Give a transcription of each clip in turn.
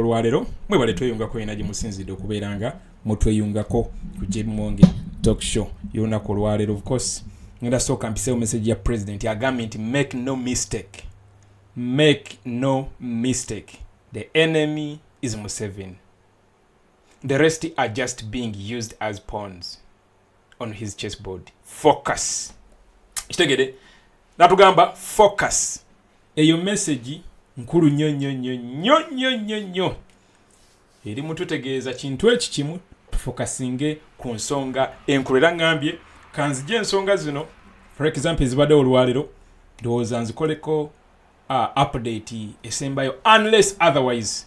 olwalero mwebale tweyungako ina gimusinzidde okubeeranga mutweyungako ku JBMuwonge talk show y'olunaku olwalero. Of course ngenda sooka mpiseewo message ya president agambye nti make no mistake, the enemy is Museveni, the rest are just being used as pawns on his chessboard. Focus. Kitegede natugamba focus. Eyo message nkulu nnyo eri mututegeeza kintu eki kimu tufokasinge ku nsonga enkulu. Era ngambye kanzije ensonga zino for example ezibadde olwalero ndowooza nzikoleko update esembayo unless otherwise,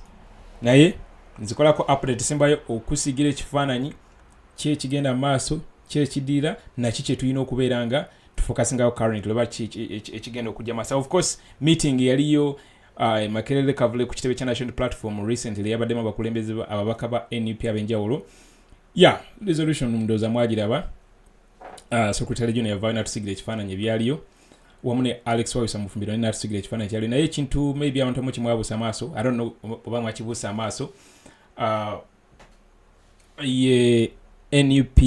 naye nzikolako update esembayo okusigira ekifaananyi kyekigenda maaso kyekidira nakyo kye tulina okubeeranga tufokasingayo current leba ekigenda okujja maaso. Of course meeting yaliyo Makerere kavule ku kitebe kya national platform recently yabaddemu abakulembeze ababaka ba NUP abenjawulo. Resolution mundoza mwagiraba secretary general yavaayo natusigira ekifaananyi ebyaliyo wamu ne Alex Wawisa mufumbiro natusigira ekifaananyi kyaliyo, naye ekintu maybe abantu abamu kimwabuusa amaaso, I don't know oba mwakibuusa amaaso, ye NUP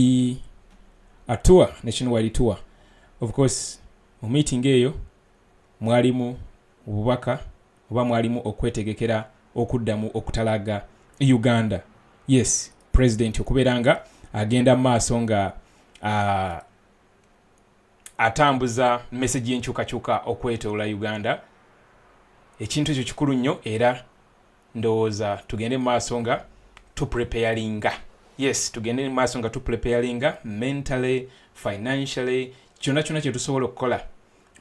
tour, nationwide tour. Of course mu meeting eyo mwalimu obubaka oba mwalimu okwetegekera okuddamu okutalaga Uganda. Yes, president okubeeranga agenda maaso nga atambuza message y'enkyukakyuka okwetoola Uganda. Ekintu ekyo kikulu nnyo era ndowooza tugende maaso nga tupreparinga. Yes, tugende maaso nga tupreparinga mentally, financially, kyonna kye tusobola okukola,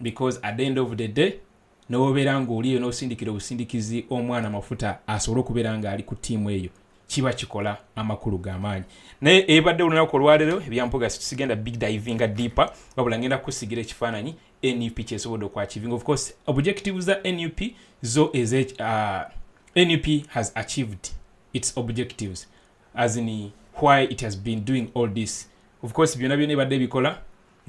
because at the end of the day n'obeera ng'oliyo n'osindikira obusindikizi omwana mafuta asobole okubeera nga ali ku ttiimu eyo, kiba kikola amakulu g'amaanyi. Naye ebadde olunaku olwalero ebyampuga sigenda big divinga deeper, wabula ngenda kusigira ekifaananyi NUP kyesobodde okwachieving. Of course objectives za NUP zo NUP has achieved its objectives as in why it has been doing all this. Of course byonna ebadde bikola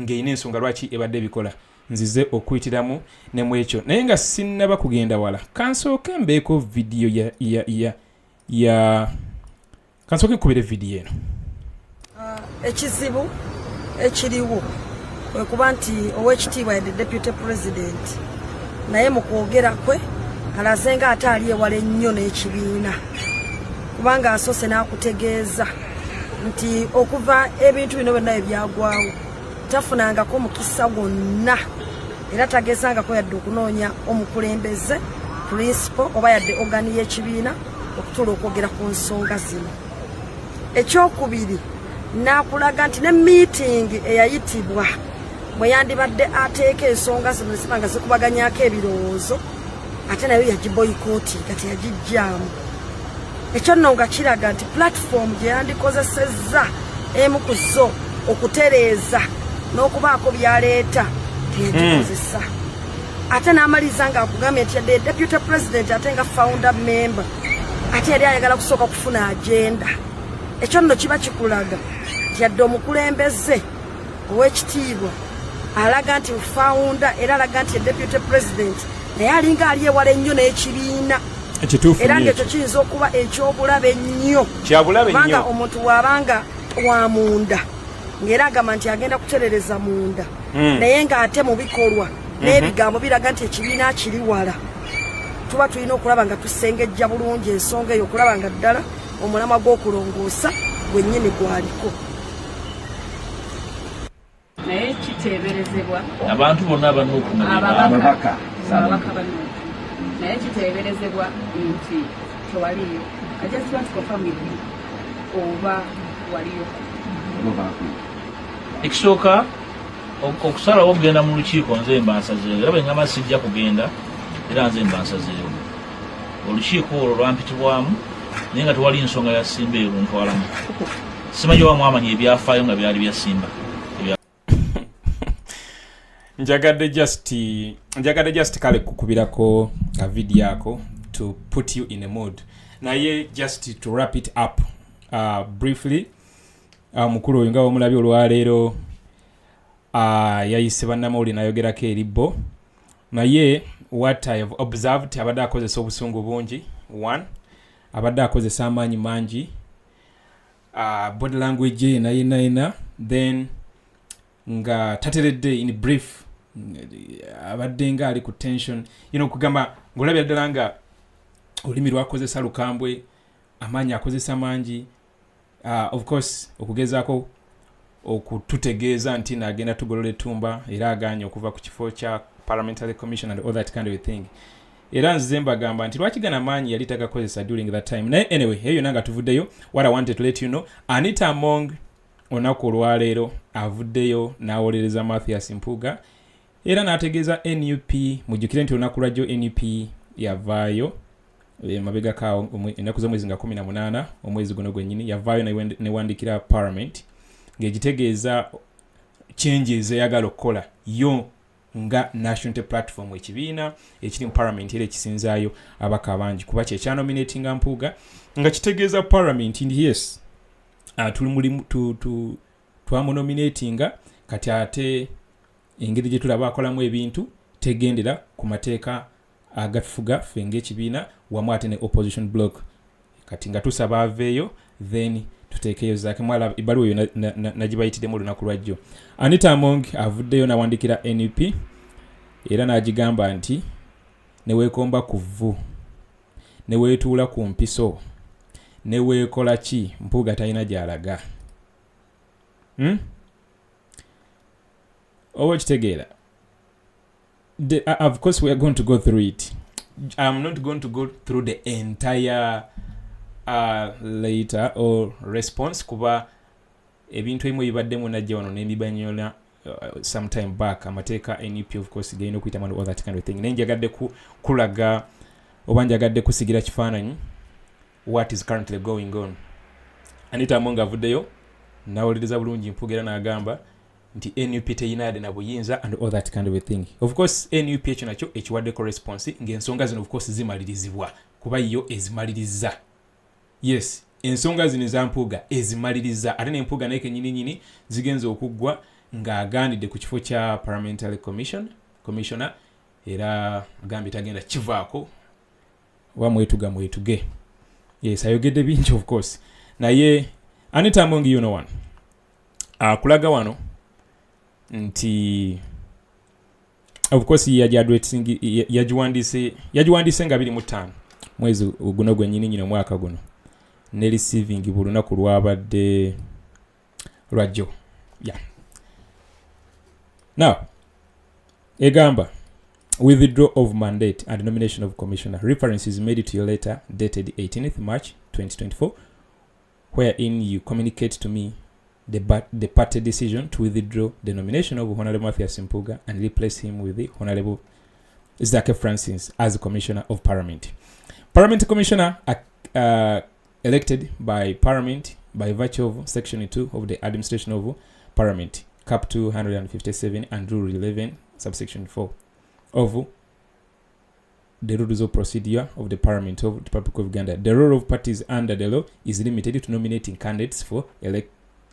ng'eyina ensonga lwaki ebadde bikola, nzize okuyitiramu ne mu ekyo. Naye nga sinnaba kugenda wala, kansooke mbeeko video kansooke nkubire video eno. Ekizibu ekiriwo kwe kuba nti ow'ekitiibwa yadde deputy president naye mu kwogera kwe alaze nga ate ali ewala ennyo n'ekibiina, kubanga asoose n'akutegeeza nti okuva ebintu bino byonna ebyagwawo tafunangako mukisa gwonna, era tagezangako yadde okunoonya omukulembeze principal oba yadde ogani y'ekibiina okutuula okwogera ku nsonga zino. Ekyokubiri n'akulaga nti ne meeting eyayitibwa bwe yandibadde ateeka ensonga zino ziba nga zikubaganyako ebirowoozo ate nayo yagiboyikooti kati yagijjaamu. Ekyo nno nga kiraga nti platform gye yandikozesezza emu ku zo okutereeza n'okubaako byaleeta teyagikozesa. Ate n'amaliza nga akugambye nti yadde deputy president ate nga founder member ate yali ayagala kusooka kufuna agenda. Ekyo nno kiba kikulaga nti yadde omukulembeze ow'ekitiibwa alaga nti founder era alaga nti deputy president naye alinga ali ewala ennyo n'ekibiina. Era ng'ekyo kiyinza okuba ekyobulabe ennyo, kubanga omuntu bw'abanga wa munda ng'era agamba nti agenda kuterereza munda naye ng'ate mu bikolwa n'ebigambo biraga nti ekibiina kiri wala. Tuba tulina okulaba nga tusengejja bulungi ensonga eyo, okulaba nga ddala omulamwa gw'okulongoosa gwennyini gwaliko. Naye kiteeberezebwa abantu bonna ababaka bano, naye kiteeberezebwa nti tewaliyo. I just want to confirm with you oba waliyo. Ekisooka okusalawo okugenda mu lukiiko nze mba nsazeewo, era bwe ngamba sijja kugenda era nze mba nsazeewo. Olukiiko olwo lwampitibwamu naye nga tewali nsonga ya Simba eruntwalamu. Simanyi oba mwamanya ebyafaayo nga byali bya Simba. Njagadde just kale kukubirako ka video ako to put you in a mood. Naye just to wrap it up briefly, mukulu oyo nga omulabi olwaleero yayise bannamawulire nayogerako eribbo. Naye what I have observed abadde akozesa obusungu bungi. One, abadde akozesa amaanyi mangi, body language ye naye then nga tateredde in brief abadde nga ali ku tension, kugamba ng'olabira ddala nga olulimi lwakozesa lukambwe, amaanyi akozesa mangi, of course okugezaako okututegeeza nti naagenda tugolola ettumba era aganye okuva ku kifo kya parliamentary commission and all that kind of thing. Era nzize mbagamba nti lwaki gana maanyi yali tagakozesa during that time. Naye anyway, eyo nanga tuvuddeyo. What I wanted to let you know, Anita Among olunaku olwaleero avuddeyo n'awolereza Mathias Mpuuga era n'ategeeza NUP, mujjukire nti olunaku lwajjo NUP yavaayo mabega kaawo ennaku z'omwezi nga 18 omwezi guno gwennyini, yavaayo newandikira parliament ng'egitegeeza changes eyagala okukola yo nga national platform, ekibiina ekiri mu parliament era ekisinzaayo abaka abangi kuba kye nominatinga Mpuuga nga kitegeeza parliament ndi yes twamunominatinga kati ate engeri gye tulaba akolamu ebintu tegendera ku mateeka agafuga ffe ng'ekibiina wamu ate ne opposition block, kati nga tusaba aveeyo then tuteekeyo zaake. Mwala ebbaluwa eyo nagibayitiddemu olunaku lwajjo. Anita Among avuddeyo n'awandikira NUP era n'agigamba nti neweekomba ku vvu, neweetuula ku mpiso, neweekola ki, Mpuuga talina gy'alaga. Oba kitegeera. Of course we are going to go through it. I'm not going to go through the entire later or response kuba ebintu ebimu bibaddemu najja wano n'ebibanyola sometime back amateeka NUP of course gaino kuyitamu all that kind of thing. Nenjagadde kulaga oba njagadde kusigira kifaananyi what is currently going on. Anita Among avuddeyo n'awuliriza bulungi Mpuuga era n'agamba nti NUP teyinaade na buyinza and all that kind of a thing. Of course NUP ekyo nakyo ekiwaddeko response ng'ensonga zino of course zimalirizibwa kuba yo ezimaliriza. Yes, ensonga zino za Mpuuga ezimaliriza ate ne Mpuuga naye kennyini zigenza okuggwa ng'agandidde ku kifo kya parliamentary commissioner era agambye tagenda kivaako wa mwetuge. Yes, ayogedde bingi of course. Naye Anita Among you know one. Kulaga wano nti of course yagiwandiise nga 25 mwezi guno gwennyini omwaka guno ne receiving bulunaku lwabadde lwajjo. Yeah. Now egamba withdrawal of mandate and nomination of commissioner. Reference is made to your letter dated 18th March 2024 wherein you communicate to me the party decision to withdraw the nomination of Honorable Mathias Mpuuga and replace him with the Honorable Zaake Francis as Commissioner of Parliament. Parliament Commissioner elected by Parliament by virtue of Section 2 of the Administration of Parliament, Cap 257 and Rule 11, Subsection 4 of the Rules of Procedure of the Parliament of the Republic of Uganda. The role of parties under the law is limited to nominating candidates for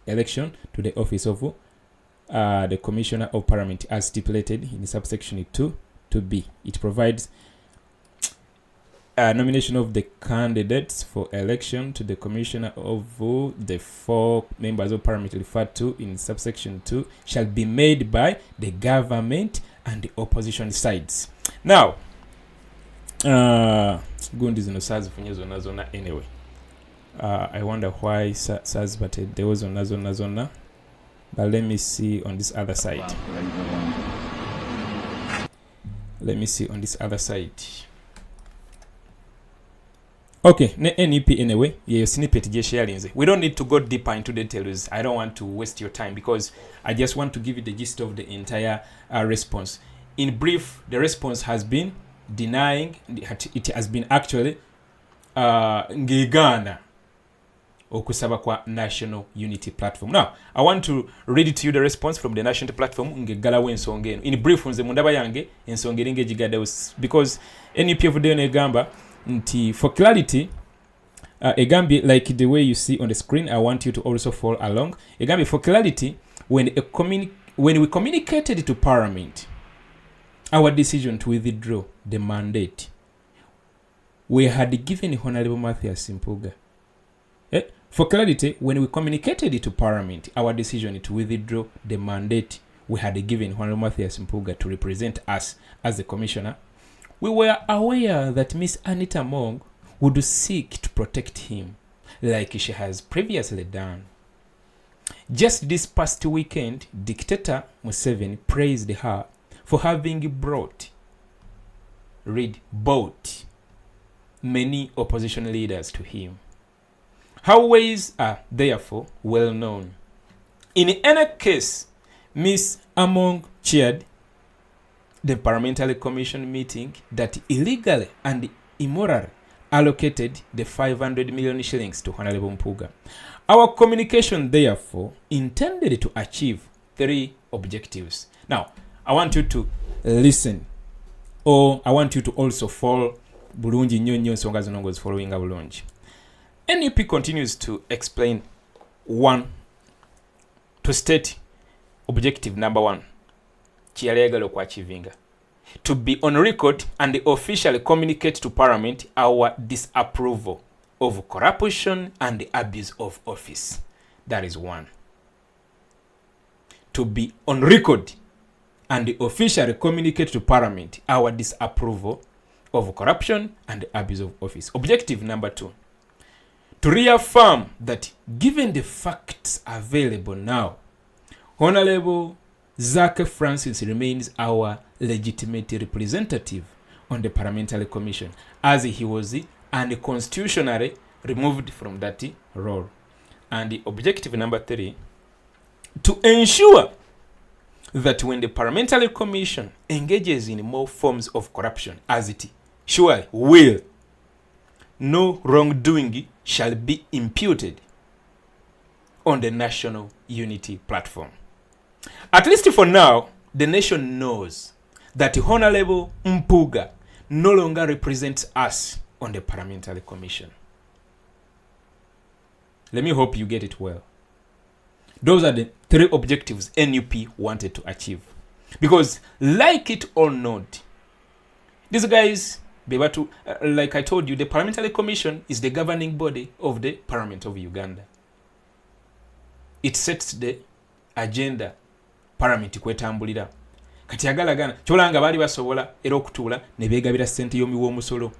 election to the office of the Commissioner of Parliament as stipulated in subsection 2b. It provides nomination of the candidates for election to the Commissioner of the 4 members of Parliament referred to in subsection 2 shall be made by the government and the opposition sides. Now, gundi zino sazifunye zonna anyway. I wonder why SARS, but there was on zona. But let me see on this other side. Okay, NEP anyway. Yeah, snippet je sharinze. We don't need to go deeper into details. I don't want to waste your time because I just want to give you the gist of the entire response. In brief, the response has been denying. It has been actually ngigana okusaba kwa National Unity Platform. Now, I want to read to you the response from the National Platform ngegalawo ensonga eno. In brief, nze mundaba yange ensonga eringa gigadde because NUP of the negamba nti for clarity egambye like the way you see on the screen. I want you to also follow along. Egambye for clarity, when we communicated to Parliament our decision to withdraw the mandate, we had given Honorable Mathias Mpuuga. For clarity, when we communicated to Parliament our decision to withdraw the mandate we had given Honorable Mathias Mpuuga to represent us as the commissioner, we were aware that Miss Anita Muwonge would seek to protect him like she has previously done. Just this past weekend, Dictator Museveni praised her for having brought many opposition leaders to him. Her ways are therefore well known. In any case, Miss Muwonge chaired the Parliamentary Commission meeting that illegally and immorally allocated the 500 million shillings to Honorable Mpuuga. Our communication therefore intended to achieve 3 objectives. Now, I want you to listen, or I want you to also follow bulungi nnyo nnyo ensonga zino ng'ozifollowinga bulungi. NUP continues to explain to state objective number 1 kyeyali ayagala okwachivinga, to be on record and officially communicate to Parliament our disapproval of corruption and the abuse of office. That is 1. To be on record and officially communicate to Parliament our disapproval of corruption and the abuse of office. Objective number 2, to reaffirm that given the facts available now, Honorable Zaake Francis remains our legitimate representative on the Parliamentary Commission, as he was unconstitutionally removed from that role. And the objective number 3, to ensure that when the Parliamentary Commission engages in more forms of corruption, as it surely will, no wrongdoing shall be imputed on the national unity platform. At least for now, the nation knows that Honorable Mpuuga no longer represents us on the Parliamentary Commission. Let me hope you get it well. Those are the 3 objectives NUP wanted to achieve. Because, like it or not, these guys, like I told you, the Parliamentary Commission is the governing body of the Parliament of Uganda. It sets the agenda Parliament kwetambulira. Kati agalagana kyolanga bali basobola era okutuula ne beegabira ssente y'omuwoomusolo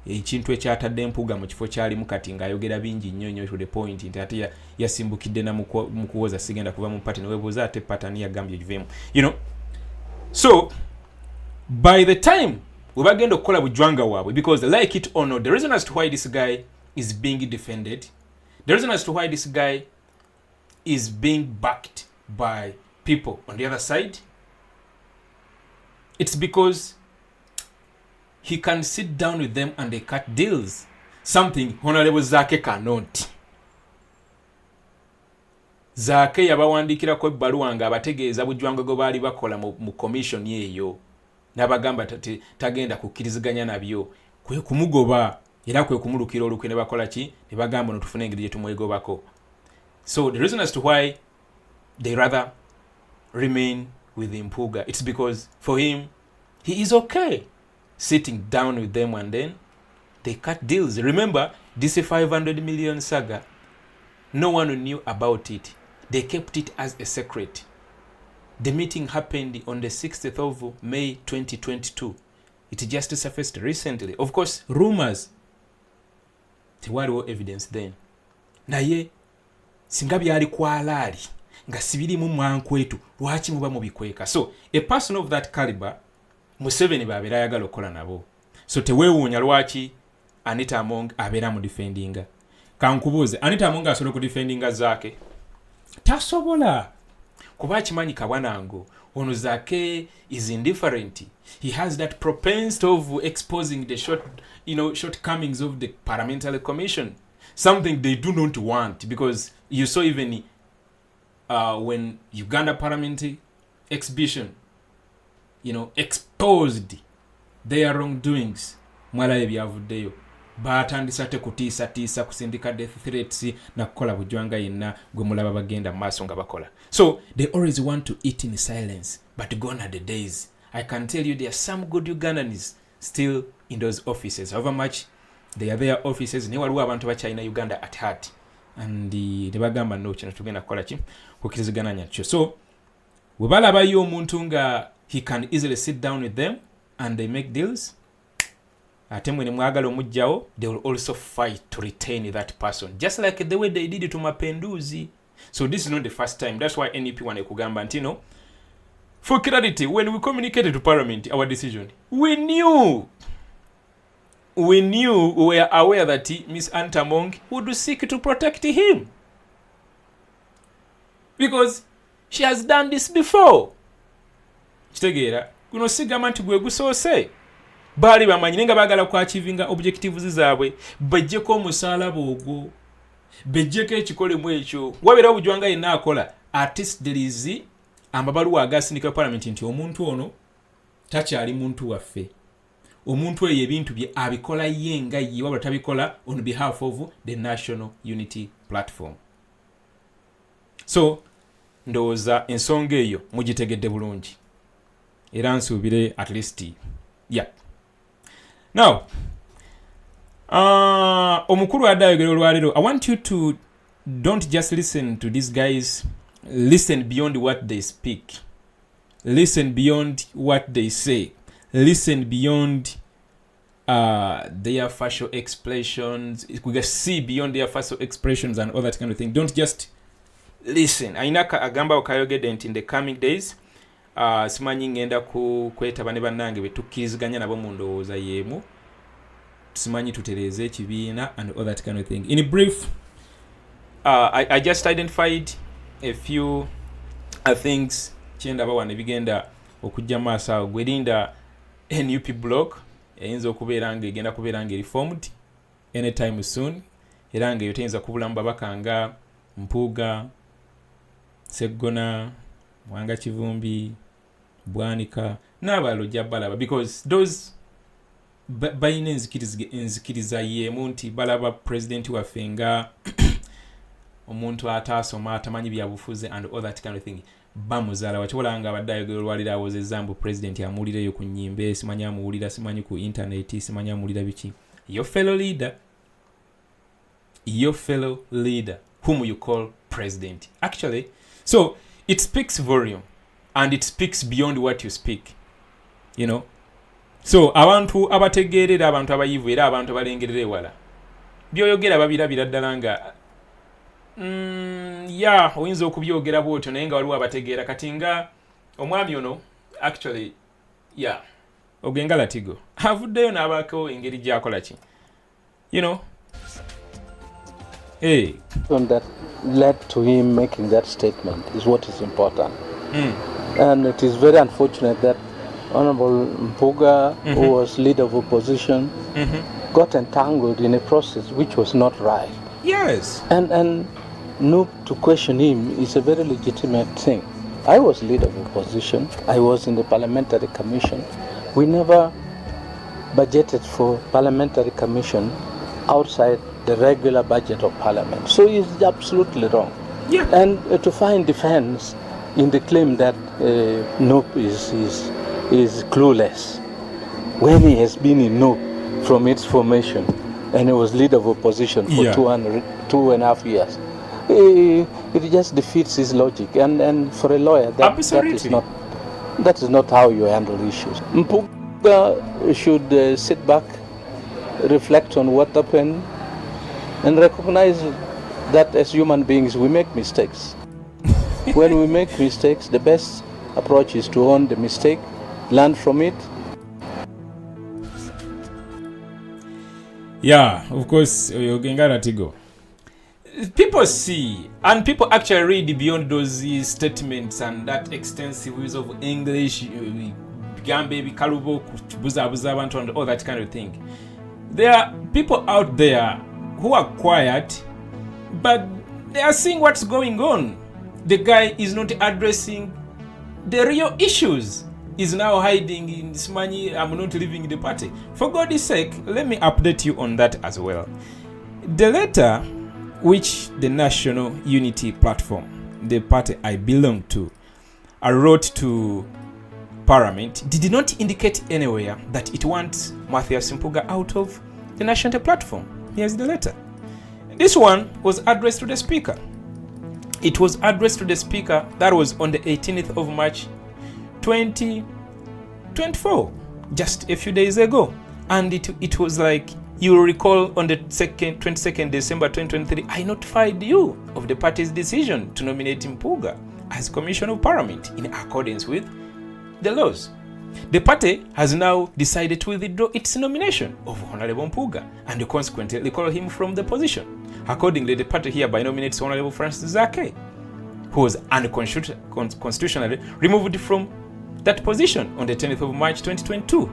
ekintu ekyatadde Mpuuga mu kifo kyalimu kati ng'ayogera bingi nnyo nnyo to the point nti ate yasimbukidde na mu kuwoza sigenda kuva mu pati ne weebuuza ate patani yagambye giveemu. So by the time we bagenda okukola bujwanga waabwe, because like it or not, the reason as to why this guy is being defended, the reason as to why this guy is being backed by people on the other side, it's because he can sit down with them and they cut deals. Something Honorable Zaake cannot. Zaake yabawandikirako ebbaluwa nga abategeeza bujwanga gwe baali bakola mu commission yeeyo. N'abagamba tagenda kukkiriziganya nabyo. Kwe kumugoba era kwe kumulukira olukwe ne bakola ki? Ne bagamba tufune engeri gye tumwegobako. So the reason as to why they rather remain with Mpuuga, it's because for him, he is okay sitting down with them and then they cut deals. Remember, this 500 million saga, no one knew about it. They kept it as a secret. The meeting happened on the 6th of May 2022. It just surfaced recently. Of course, rumors. Tewaliwo evidence then. Naye singa byali kwalaali nga sibirimu mwankwetu lwaki muba mubikweka. So a person of that caliber, Museveni babeera ayagala okukola nabo. So teweewuunya lwaki Anita Muwonge abeera mu defendinga. Kankubuuze, Anita Muwonge asobola okudefendinga Zaake? Tasobola. Kuba akimanyi kabwanango, ono Zaake is indifferent. He has that propensity of exposing the shortcomings of the Parliamentary Commission. Something they do not want, because you saw even when Uganda Parliamentary Exhibition, exposed their wrongdoings, mwalaye byavuddeyo. Batandisa te kutiisa kusindika death threats na kukola bujwanga yenna gwe mulaba bagenda maaso nga bakola. So they always want to eat in silence, but gone are the days. I can tell you there are some good Ugandans still in those offices. However much they are their offices ne waliwo abantu bakyalina Uganda at heart and ne bagamba no kino tugenda kukola ki kukirizigana nakyo. So we balabayo omuntu nga he can easily sit down with them and they make deals, ate mwe ne mwagala omujjawo, they will also fight to retain that person just like the way they did it to Mapenduzi. So this is not the first time. That's why NEP wane kugamba ntino. For clarity, when we communicated to Parliament our decision, we knew, we were aware that Miss Antamong would seek to protect him. Because she has done this before. Kitegeera, kuno sigamba nti gwe gusoose. Bali bamanyi nga bagala ku achievinga objectives zaabwe, bajjeko omusalaba ogwo. Bejjeko ekikolemu ekyo. Wabera obujwanga yenna akola. At least there is amabaluwa agasindika Parliament nti omuntu ono takyali muntu waffe. Omuntu eyo ebintu bye abikola ye nga ye wabula tabikola on behalf of the National Unity Platform. So ndowooza ensonga eyo mugitegedde bulungi. Era nsuubire at least yeah. Now omukulu adayogera olwalero, I want you to don't just listen to these guys, listen beyond what they speak, listen beyond what they say, listen beyond their facial expressions. We can see beyond their facial expressions and all that kind of thing. Don't just listen. Ainaka agamba okayogedde nti in the coming days simanyi ngenda kwetaba ne bannange betukkiriziganya nabo mu ndowooza yeemu, simanyi tutereeze ekibiina and all that kind of thing. In brief, I just identified a few things kyendaba wano ebigenda okujja maaso awo. Gwerinda NUP block eyinza okubeera nga egenda kubeera nga reformed anytime soon, era nga eyo teyinza kubulamu babaka nga Mpuuga, Seggona, Mwanga Kivumbi, Bwanika n'abalala ojja balaba, because those balina enzikiriza yeemu nti balaba president waffe nga omuntu ataasoma atamanyi byabufuzi and all that kind of thing. Bamuzaala wakibola nga abadde ayogera olwaliro awozezza mbu president amuwulireyo ku nnyimbe, simanyi amuwulira, simanyi ku internet, simanyi amuwulira biki. Your fellow leader whom you call president actually. So it speaks volume and it speaks beyond what you speak, you know. So abantu abategeerera, abantu abayivu era abantu abalengerera ewala byoyogera babirabira ddala nga yeah, oyinza okubyogera bwotyo naye nga waliwo abategeera kati nga omwami ono actually yeah ogenga Latigo avuddeyo n'abaako engeri gy'akola ki, you know. Hey, that led to him making that statement is what is important. And it is very unfortunate that Honorable Mpuuga, who was leader of opposition, got entangled in a process which was not right. Yes. And no, to question him is a very legitimate thing. I was leader of opposition. I was in the parliamentary commission. We never budgeted for parliamentary commission outside the regular budget of parliament. So it's absolutely wrong. Yeah. And to find defense in the claim that NOP is clueless when he has been in NOP from its formation and he was leader of opposition for 2.5 years. It just defeats his logic, and for a lawyer that is not how you handle issues. Mpuuga should sit back, reflect on what happened, and recognize that as human beings we make mistakes. When we make mistakes, the best approach is to own the mistake, learn from it. Yeah, of course, ogenga Latigo. People see, and people actually read beyond those statements and that extensive use of English, gambe bikalubo kubuzabuza abantu and all that kind of thing. There are people out there who are quiet, but they are seeing what's going on. The guy is not addressing the real issues. He's now hiding in Smani, I'm not leaving the party. For God's sake, let me update you on that as well. The letter which the National Unity Platform, the party I belong to, wrote to Parliament did not indicate anywhere that it wants Matthias Mpuuga out of the national platform. Here's the letter. This one was addressed to the speaker. It was addressed to the speaker. That was on the 18th of March 2024, just a few days ago. And it was like, you will recall, on the 22nd December 2023, I notified you of the party's decision to nominate Mpuuga as Commissioner of Parliament in accordance with the laws. The party has now decided to withdraw its nomination of Honorable Mpuuga and consequently recall him from the position. Accordingly, the party hereby nominates Honorable Francis Zaake, who was unconstitutionally removed from that position on the 10th of March 2022.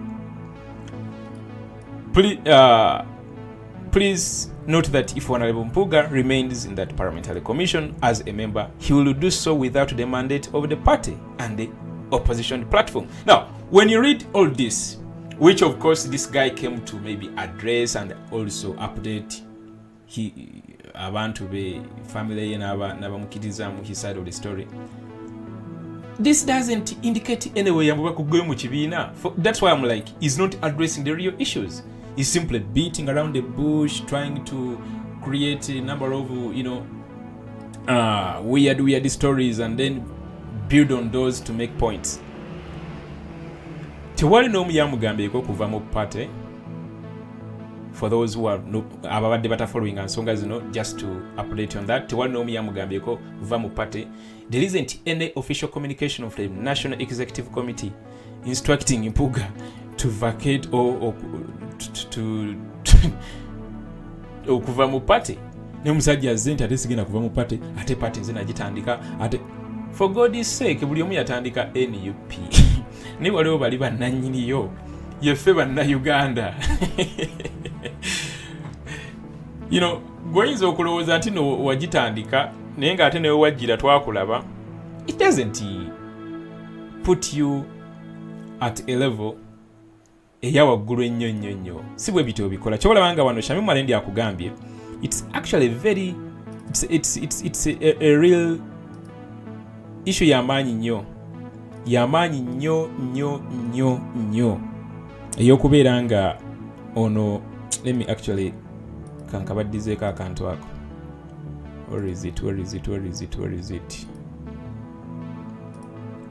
Please note that if Honorable Mpuuga remains in that parliamentary commission as a member, he will do so without the mandate of the party and the opposition platform. Now, when you read all this, which of course this guy came to maybe address and also update abantu be family n'abamukiriza mu his side of the story, this doesn't indicate anyway yambuka kugoye mu kibiina. That's why I'm like, he's not addressing the real issues. He's simply beating around the bush, trying to create a number of weird stories and then build on those to make points. Tewali n'omu yamugambyeko kuva mu party. For those who are ababadde bata following ensonga zino, just to update on that, tewali n'omu yamugambyeko kuva mu party. There isn't any official communication from the National Executive Committee instructing Mpuuga to vacate or to okuva mu party. Ne musajja azze nti ate sigenda kuva mu party, ate party nze nagitandika, ate for God's sake buli omu yatandika NUP. Ni waliwo bali bannannyiniyo, yeffe banna-Uganda. You know, goyinza okulowooza nti no wagitandika naye ng'ate newe wajjira twakulaba. It doesn't put you at a level eya waggulu ennyo nnyo nnyo. Si bwe bityo bikola. Kyobalaba nga wano Shamim Malendi akugambye, it's actually very, it's a real issue y'amaanyi nnyo. Y'amaanyi nnyo nnyo nnyo nnyo ey'okubeera nga ono, let me actually kankabaddizeeko akantu ako. Where is it?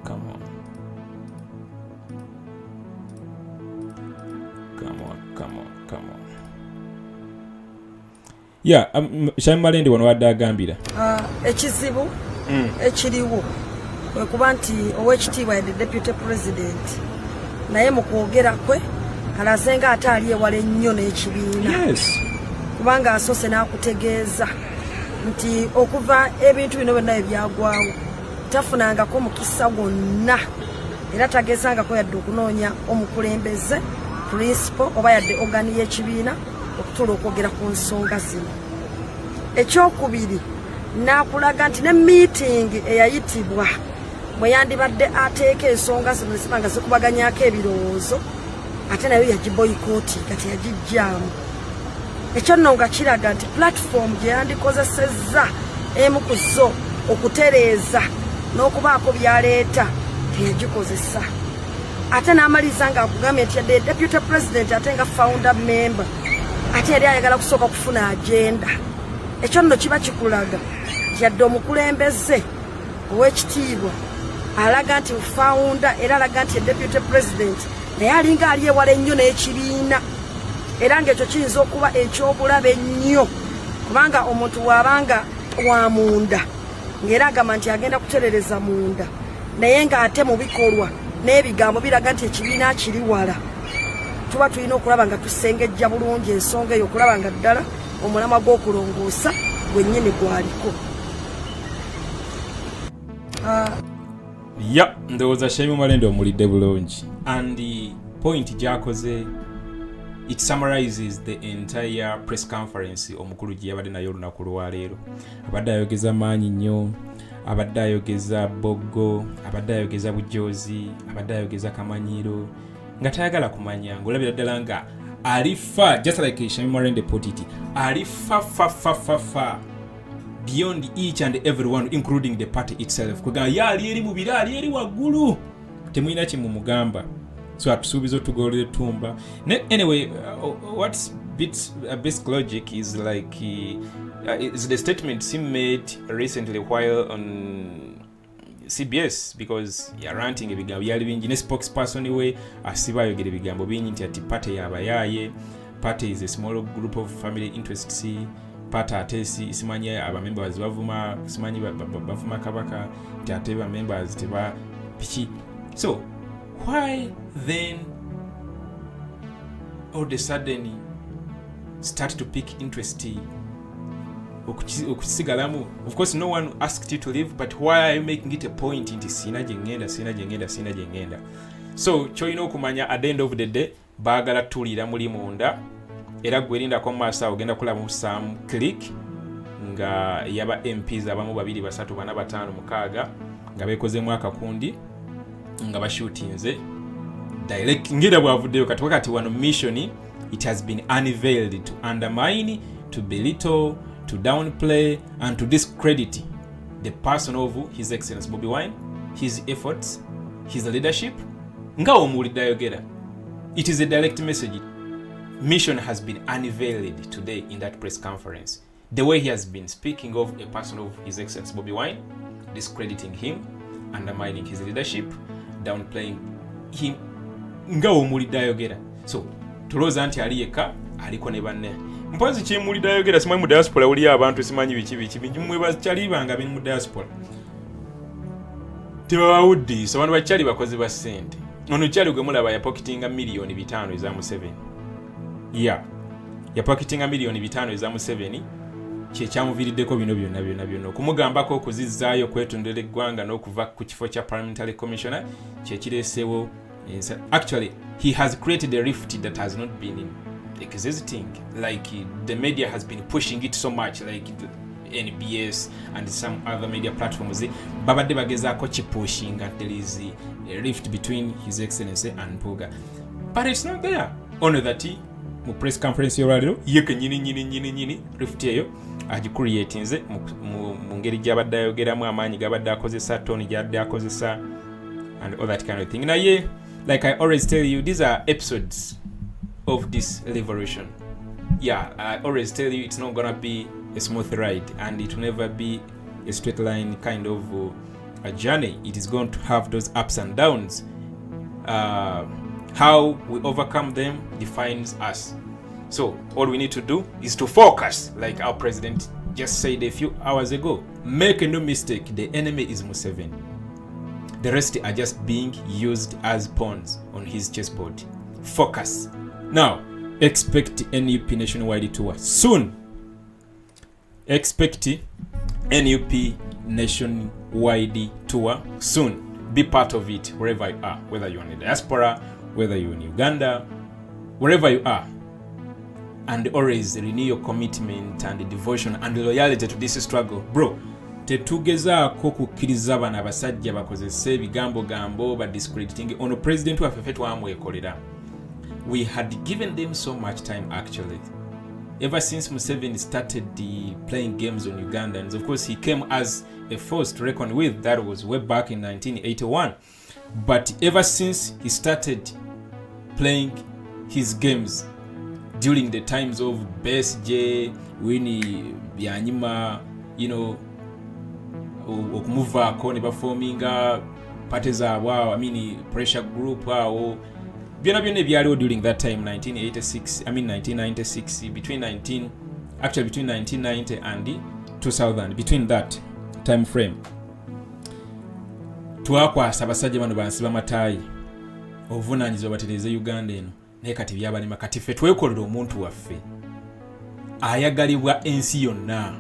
Come on. Yeah, Shamim Malendi wano wadde agambira. Ekizibu ekiriwo kwe kuba nti owekitiibwa yadde deputy president naye mu kwogera kwe alaze nga ate ali ewala ennyo n'ekibiina. Yes. Kubanga asoose n'akutegeeza nti okuva ebintu bino byonna ebyagwawo tafunangako mukisa gwonna era tagezangako yadde okunoonya omukulembeze principal oba yadde ogani y'ekibiina okutuula okwogera ku nsonga zino. Ekyokubiri n'akulaga nti ne meeting eyayitibwa bwe yandibadde ateeka ensonga zino ziba nga zikubaganyako ebirowoozo ate nayo yagiboyikooti kati yagijjaamu. Ekyo nno nga kiraga nti platform gye yandikozesezza emu ku zo okutereeza n'okubaako byaleeta teyagikozesa. Ate n'amaliza nga akugambye nti yadde deputy president ate nga founder member ate yali ayagala kusooka kufuna agenda. Ekyo nno kiba kikulaga nti yadde omukulembeze ow'ekitiibwa alaga nti founder era alaga nti deputy president naye alinga ali ewala ennyo n'ekibiina. Era ng'ekyo kiyinza okuba ekyobulabe ennyo kubanga omuntu bw'abanga wa munda ng'era agamba nti agenda kuterereza munda naye ng'ate mu bikolwa n'ebigambo biraga nti ekibiina kiri wala. Tuba tulina okulaba nga tusengejja bulungi ensonga eyo okulaba nga ddala omulamwa gw'okulongoosa gwennyini gwaliko. Ya, ndowooza Shamim Malendi omulidde bulungi. And the point gy'akoze, it summarizes the entire press conference omukulu gye yabadde nayo olunaku lwaleero. Abadde ayogeza maanyi nnyo, abadde ayogeza boggo, abadde ayogeza bujoozi, abadde ayogeza kamanyiro nga tayagala kumanya, ng'olabira ddala nga alifa, just like Shamim Malendi put it, alifa beyond each and everyone, including the party itself. Kugamba yali eri mubira, ali eri waggulu, temuyina kimumugamba. So atusuubiza otugolera tumba. Anyway, what's basic logic is like it's the statement he made recently while on CBS, because ranting ebigambo byali bingi ne spokesperson we asiba yogera ebigambo bingi nti ati party yabayaye, party is a small group of family interests, party atesi simanye aba members bavuma simanyi bavuma kabaka nti ate ba members teba pichi. So why then all of a sudden start to pick interest okusigalamu? Of course no one asked you to leave, but why are you making it a point nti sina jengenda? So choino okumanya at the end of the day baagala tulira muli munda era gwerinda ko masa ogenda kulamu some click nga yaba MPs abamu 2 3 4 5 6 nga bekozemu akakundi nga bashootinze direct ngira bwavuddeyo kati wano mission it has been unveiled to undermine, to belittle, to downplay and to discredit the person of His Excellency Bobiwine, his efforts, his leadership. Nga omulidde ayogera. It is a direct message. Mission has been unveiled today in that press conference. The way he has been speaking of a person of His Excellency Bobiwine, discrediting him, undermining his leadership, downplaying him. Nga omulidde ayogera. So tulooza nti ali yekka aliko ne banne. Mpozi kyemulidde ayogera simanyi mu diaspora uli abantu simanyi biki mwe bakyali banga bini mu diaspora. Tebawuddi so abantu bakyali bakozi ba ssente. Ono kyali gwe mulaba ya pocketinga milioni 5 eza Museveni. Yeah. Ya pocketinga milioni 5 eza Museveni. Kye kyamuviiriddeko bino byonna. Kumugambako okuzizzaayo kwetondera eggwanga n'okuva ku kifo kya parliamentary commissioner kye kireesewo. Actually, he has created a rift that has not been existing. Like the media has been pushing it so much, like the NBS and some other media platforms. Babadde bagezaako kipushing that there is a rift between His Excellency and Mpuuga. But it's not there. Only that mu press conference y'olwaliro yeke nyini rift eyo agicreatinze mu ngeri gy'abadde ayogeramu amaanyi g'abadde akozesa toni gy'abadde akozesa and all that kind of thing. Naye like I always tell you, these are episodes of this revolution. Yeah, I always tell you it's not gonna be a smooth ride and it will never be a straight line kind of a journey. It is going to have those ups and downs. How we overcome them defines us. So all we need to do is to focus, like our president just said a few hours ago. Make no mistake, the enemy is Museveni. The rest are just being used as pawns on his chessboard. Focus. Now, expect NUP nationwide tour soon. Expect NUP nationwide tour soon. Be part of it wherever you are, whether you're in the diaspora, whether you're in Uganda, wherever you are. And always renew your commitment and devotion and loyalty to this struggle. Bro, tetugezaako kukkiriza abana abasajja bakozesa ebigambo ba discrediting ono president waffe twamwekolera. We had given them so much time actually. Ever since Museveni started playing games on Ugandans, of course he came as a force to reckon with. That was way back in 1981. But ever since he started playing his games during the times of BSJ, Winnie, Byanyima, you know, okumuvaako ne baforminga parties awo, I mean pressure group awo byonna ebyaliwo during that time 1996 between 1990 and 2000, between that time frame twakwasa abasajja bano bansiba mataayi obuvunaanyizibwa batereze Uganda eno naye kati byabalima kati ffe twekolera omuntu waffe ayagalibwa ensi yonna.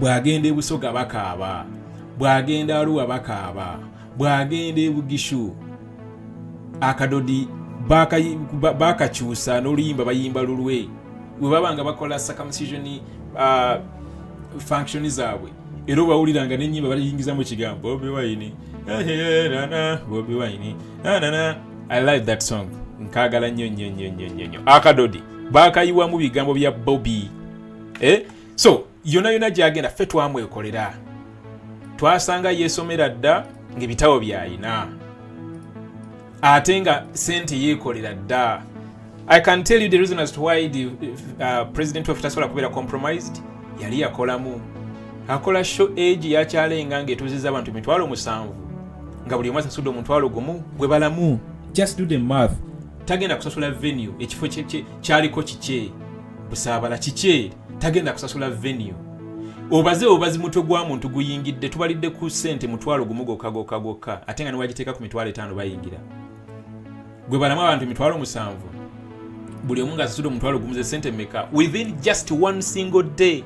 Bw'agenda e Busoga bakaaba, bw'agenda Arua bakaaba, bw'agenda e Bugishu akadodi bakakyusa n'oluyimba bayimba lulwe bwe babanga bakola circumcision function zaabwe era obawuliranga n'ennyimba bayingiza mu kigambo Bobiwine. I like that song, nkagala nnyo. Akadodi bakayiwa mu bigambo bya Bobby. So yona gyagenda ffe twamwekolera, twasanga yeesomera dda ng'ebitabo byayina ate nga sente yeekolera dda I can tell you the reason as to why the president of tasobola kubeera compromised. Yali yakolamu akola show age yakyalenga ng'etuuziza abantu 7,000 nga buli omu asasudde 1,000 gwe balamu. Just do the math. Tagenda kusasula venue ekifo kyaliko kike busaabala kike tagenda kusasula venue. Obazi mutwe gwa muntu guyingidde tubalidde ku ssente 1,000 gokka ate nga ne wagiteeka ku 5,000 bayingira. Gwe balamu abantu 7,000 buli omu nga asasudde 1,000 ssente mmeka within just one single day.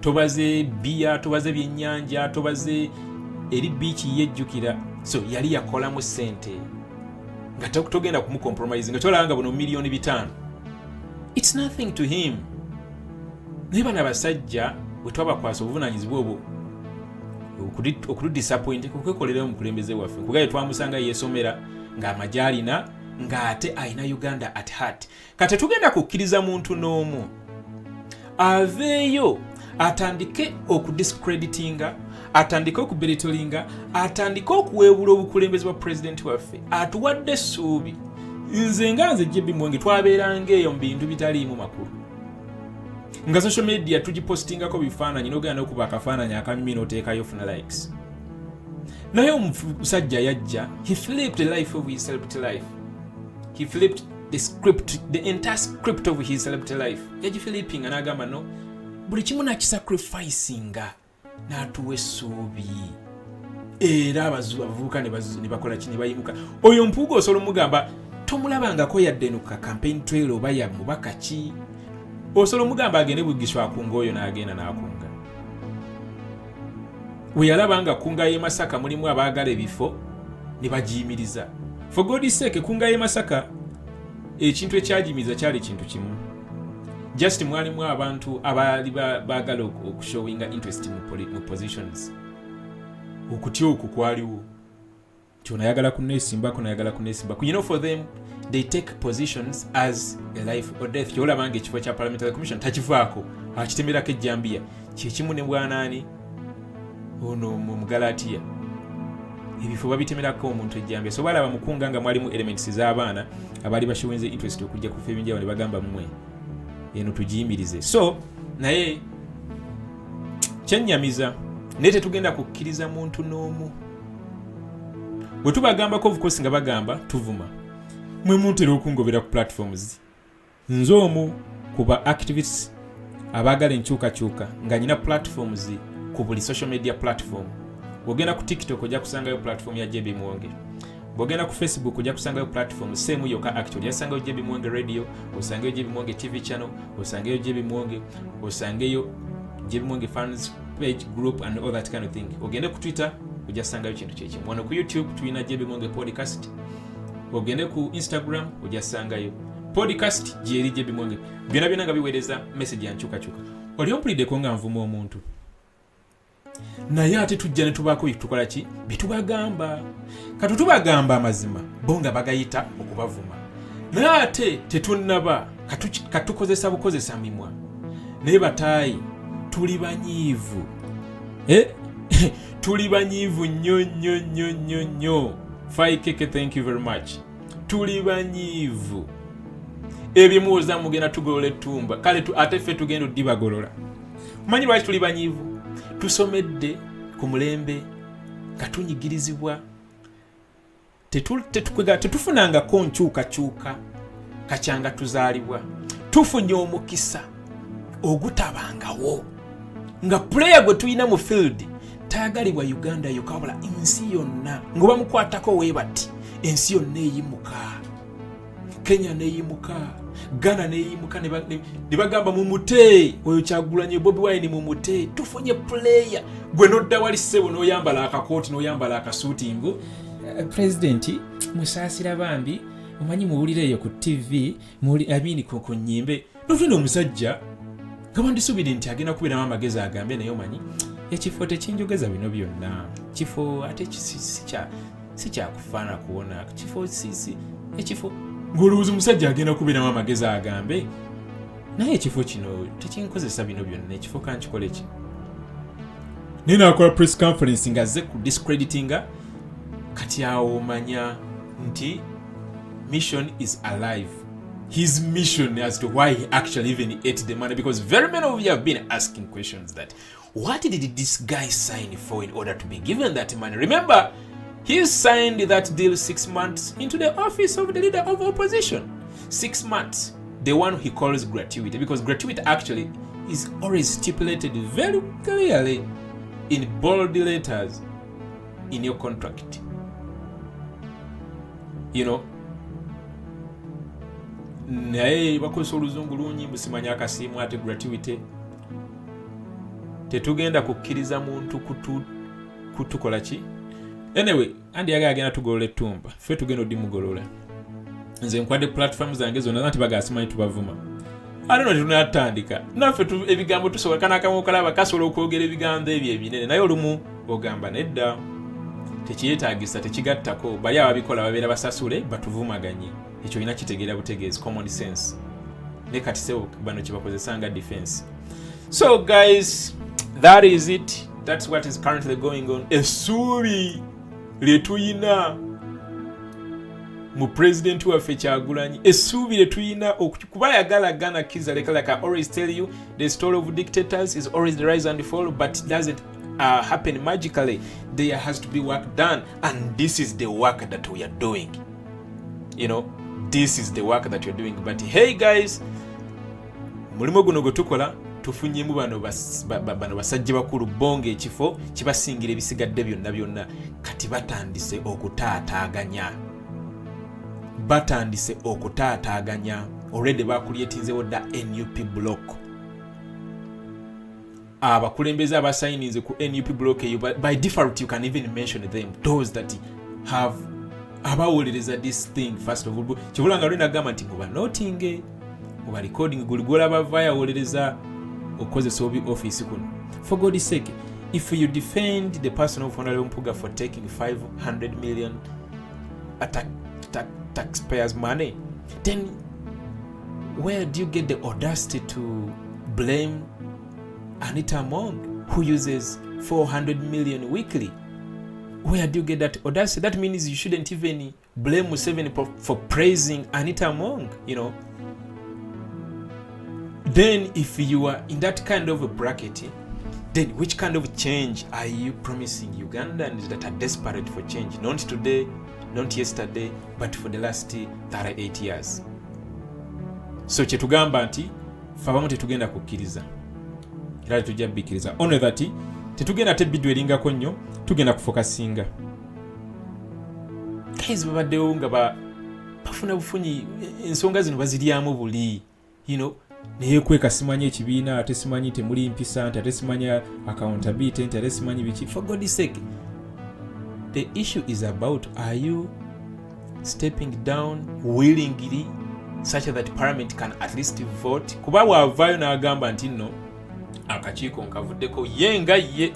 Tobaze bia, tobaze byennyanja, tobaze eri beach yejjukira. So yali yakolamu ssente nga togenda kumucompromise nga tolanga buno miliyoni 5. It's nothing to him. Naye bano abasajja bwe twabakwasa obuvunaanyizibwa obwo okudisappoint okwekolera omukulembeze waffe kugaye twamusanga yeesomera ng'amajaalina ng'ate ayina Uganda at heart. Kati tugenda kukkiriza muntu n'omu aveeyo atandike okudiscreditinga, atandike okubelitolinga, atandike okuweebula obukulembeze bwa president waffe atuwadde essuubi. Nze JBMuwonge twabeeranga eyo mu bintu bitaliimu makulu nga social media tugipostingako bifaananyi n'ogenda n'okuba akafaananyi akanyumi n'oteekayo ofuna likes. Naye omusajja yajja, he flipped the life of his celebrity life. He flipped the entire script of his celebrity life. Yagiflippinga n'agamba no buli kimu nakisacrificinga n'atuwa essuubi era abavubuka ne bakola kini bayimuka. Oyo Mpuuga osobola omugamba tomulabangako yadde nuka campaign trail oba ya mubaka ki. Osobola omugamba agende Bugiswa akunga oyo n'agenda n'akunga. We yalabanga kunga ye Masaka mulimu abaagala ebifo ne bagiyimiriza. For God's sake kunga ye Masaka ekintu ekyagiyimiriza kyali kintu kimu. Just mwalimu abantu abali baagala okushowinga interest mu positions. Okutyo oku kwaliwo. Kyonayagala kunesimbako nayagala kunesimbako. You know, for them they take positions as a life or death. Kyolabanga ekifo kya parliamentary commission takivaako akitemerako ejjambiya kyekimu ne bwanaani ono mu Galatiya ebifo babitemerako omuntu ejjambiya. So balaba mukunga nga mwalimu elements z'abaana abali bashowinze interest okujja ku febinja ne bagamba mmwe eno tugiyimirize. So naye kyennyamiza naye tetugenda kukkiriza muntu n'omu bwe tubagambako of course nga bagamba tuvuma mwe muntera okungobera ku platforms. Nze omu kuba activists abaagala enkyukakyuka nga nyina platforms ku buli social media platform. Bw'ogenda ku TikTok ojja kusangayo platform ya JBMuwonge. Bw'ogenda ku Facebook ojja kusangayo platform same yokka actually. Yasangayo JBMuwonge radio, osangayo JBMuwonge TV channel, osangayo JBMuwonge, osangayo JBMuwonge fans page group and all that kind of thing. Ogende ku Twitter ojja sangayo kintu kyekimu. Wano ku YouTube tulina JBMuwonge podcast. Ogende ku Instagram ojja sangayo podcast gyeri JBMuwonge. Byonna nga biweereza message ya nkyukakyuka. Oli ompuliddeko nga nvuma omuntu. Naye ate tujja ne tubaako tukola ki bitubagamba. Kati tubagamba amazima bonga bagayita okubavuma. Naye ate tetunnaba katukozesa bukozesa mimwa. Naye bataayi tuli banyiivu. Tuli banyiivu nnyo. Faikeke, thank you very much. Tuli banyiivu. Ebyo muwoza mugenda tugolola ettumba. Kale ate ffe tugenda oddibagolola. Manyi lwaki tuli banyiivu? Tusomedde ku mulembe katunyigirizibwa tetufunangako nkyukakyuka kacyanga tuzaalibwa. Tufunye omukisa ogutabangawo nga player gwe tulina mu field tayagalibwa Uganda yokka wabula ensi yonna ngoba mukwatako weebati ensi yonna eyimuka. Kenya neyimuka, Ghana neyimuka ne bagamba mumute oyo Kyagulanyi Bobiwine mumute. Tufunye player gwe nodda wali ssebo n'oyambala akakooti n'oyambala akasuutingu. President musaasira bambi omanyi muwulireeyo ku TV abini ku nnyimbe. Notunda omusajja nga bandisuubire nti agenda kubeeramu amagezi agambe naye omanyi ekifo tekinjogeza bino byonna. Kifo ate si kyakufaana kuwona kifo ekifo ng'olowooza omusajja agenda kubeeramu amagezi agambe naye ekifo kino tekinkozesa bino byonna. Ekifo kankikole ki? Naye naakola press conference nga azze ku discreditinga. Kati awo omanya nti mission is alive. his mission as to why he actually even ate the money, because very many of you have been asking questions that what did this guy sign for in order to be given that money? Remember, he signed that deal 6 months into the office of the leader of opposition. 6 months. The one he calls gratuity, because gratuity actually is always stipulated very clearly in bold letters in your contract. You know, naye bakosa oluzungu lungi musimanya akasiimu ate gratuity. Tetugenda kukkiriza muntu kutukola ki. Anyway, andi yaga agenda tugolola ettumba. Ffe tugenda odimugolola. Nze nkwade platform zange zonna nti bagasimanyi tubavuma. Ate no tunatandika. Naffe ebigambo tusobola kanakamu okalaba kasobola okwogera ebigambo ebyo ebinene. Naye olumu ogamba nedda. Tekyetaagisa tekigattako. Bali ababikola babeera basasule batuvumaganye. Ekyo ina kitegeera butegeezi, common sense. Ne kati sebo bano kibakozesanga defense. So guys, that is it. That's what is currently going on. Essuubi lyetuyina mu president waffe Kyagulanyi, essuubi lyetuyina okuba yagala gana kiza like I always tell you, the story of dictators is always the rise and fall, but it doesn't happen magically. There has to be work done, and this is the work that we are doing. You know, this is the work that you're doing. But hey guys, mulimo guno gutukola tufunyemu bano basajja bakulu bonge ekifo kibasingira ebisigadde byonna kati batandise okutaataaganya already bakulyetinzewo da NUP block. Abakulembeze abasayinize ku NUP block eyo, by default you can even mention them, those that have abawolereza this thing first of all. Kibulanga lwe nagamba nti muba noting, muba recording guligola bavaya wolereza okozesa obi office kuno. For God's sake, if you defend the person of Honorable Mpuuga for taking 500 million taxpayers' money, then where do you get the audacity to blame Anita Among, who uses 400 million weekly? Where do you get that audacity? That means you shouldn't even blame Museveni for praising Anita Among, you know. Then if you are in that kind of a bracket, then which kind of change are you promising Ugandans that are desperate for change? Not today, not yesterday, but for the last 38 years. So kyetugamba nti fabamu tetugenda kukkiriza. Era tujja bikkiriza. Only that tetugenda tebidwe eringako nnyo, tugenda kufokasinga. Guys babaddewo nga bafuna bufunyi ensonga zino baziryamu buli. You know, naye kweka simanyi ekibiina, ate simanyi temuli mpisa, ate simanyi accountability, ate simanyi biki. For God's sake, the issue is about, are you stepping down willingly such that parliament can at least vote? Kuba wavaayo n'agamba nti nno akakiiko nkavuddeko yenga ye,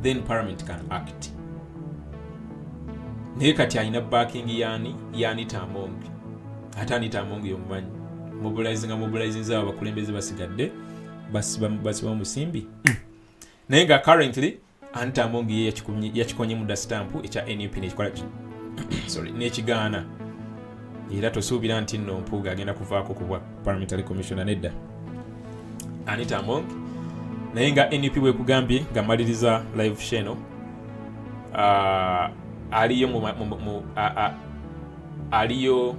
then parliament can act. Naye kati alina backing yani Anita Among. Ate Anita Among yomumanyi mobilizing abakulembeze basigadde basiba musimbi. Naye nga currently Anita Among ye yakikonye mu stamp ekya NUP nekikola sorry nekigaana. Era tosuubira nti nno Mpuuga agenda kuvaako ku parliamentary commissioner nedda. Anita Among naye nga NUP bwe kugambye nga maliriza live channel aliyo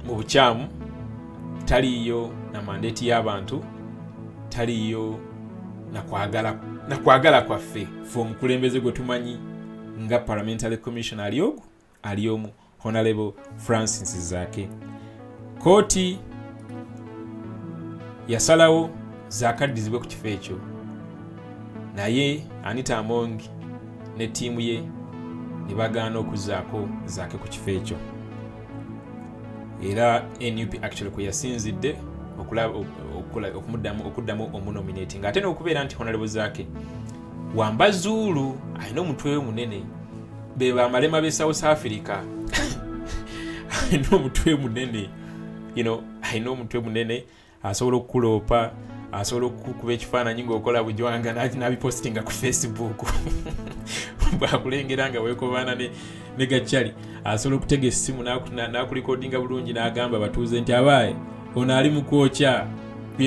mu bukyamu, taliyo na mandate y'abantu, taliyo na kwagala kwaffe ffe omukulembeze gwe tumanyi nga parliamentary commissioner aliyomu Honorable Francis Zaake. Kooti yasalawo Zaake addizibwe ku kifo ekyo, naye Anita Among ne ttiimu ye ne bagaana okuzaako Zaake ku kifo ekyo. Era NUP actually kwe yasinzidde okuddamu omunominating, ate n'okubeera nti Honorable Zaake Wambazuulu alina omutwe munene, be bamalema b'e South Africa. Alina omutwe munene, you know, alina omutwe munene, asobola okukuloopa, asobola okukuba ekifaananyi ng'okola bujwanga n'abipostinga ku Facebook bwakulengera nga weekobaana ne Gachali asobola okutega essimu n'akulikodinga bulungi n'agamba batuuze nti abaaye ono ali mu kwokya